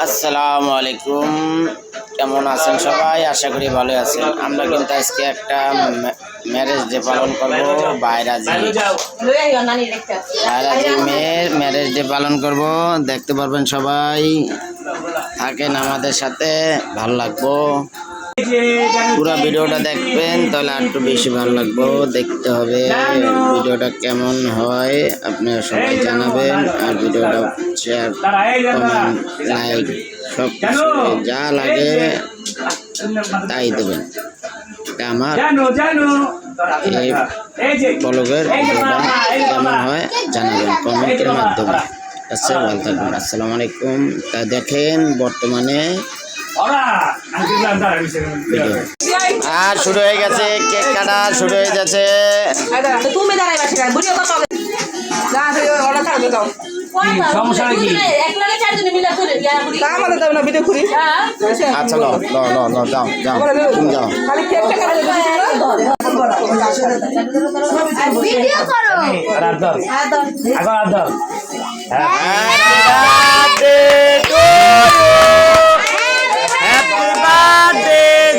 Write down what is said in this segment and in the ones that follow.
আসসালামু আলাইকুম, কেমন আছেন সবাই? আশা করি ভালো আছেন। আমরা কিন্তু আজকে একটা ম্যারেজ ডে পালন করব, বাইরাজি মেয়ের ম্যারেজ ডে পালন করব। দেখতে পারবেন সবাই, থাকেন আমাদের সাথে, ভালো লাগবো। পুরো ভিডিওটা দেখবেন, তাহলে আর একটু বেশি ভালো লাগবো। দেখতে হবে ভিডিওটা কেমন হয়, আপনারা সবাই জানাবেন। আর ভিডিওটা শেয়ার, কমেন্ট, লাইক সব কিছু যা লাগে তাই দেবেন। এটা আমার এই ব্লগের ভিডিওটা কেমন হয় জানাবেন কমেন্টের মাধ্যমে। আচ্ছা, ভালো থাকবেন। আসসালামু আলাইকুম। তা দেখেন বর্তমানে শুরু হয়ে গেছে, কেক কাটা শুরু হয়ে যাচ্ছে। আচ্ছা যাও তুমি যাও।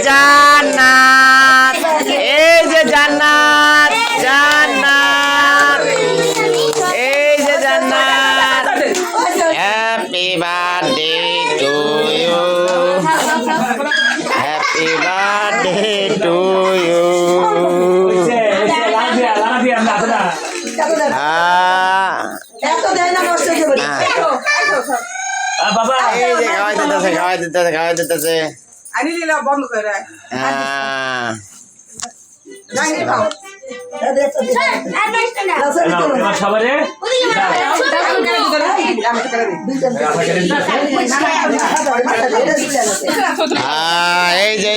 জান্নাত, এই যে জান্নাত, জান্নাত, এই যে Jannat. Happy birthday to you, happy birthday to you. বাবা এই যে খাওয়াই দিতেছে। বন্ধ করে এই যে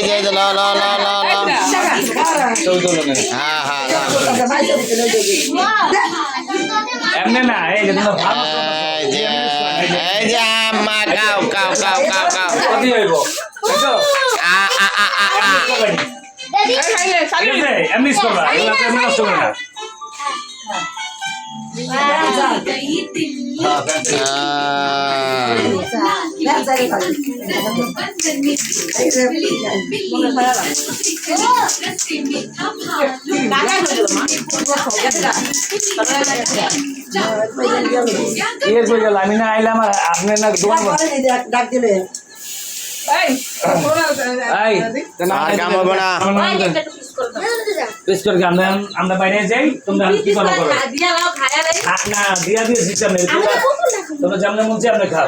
এমনি না, এই যে আম্মা খাও খাও খাও খাও খাও। আমি না আইলাম, আপনার না ডাক দিলে আমরা বাইরে যাই, তোমরা কি করো না দিয়া দিয়ে সিস্টেম নেই, তোমরা যেমন মন চাই আপনি খাও।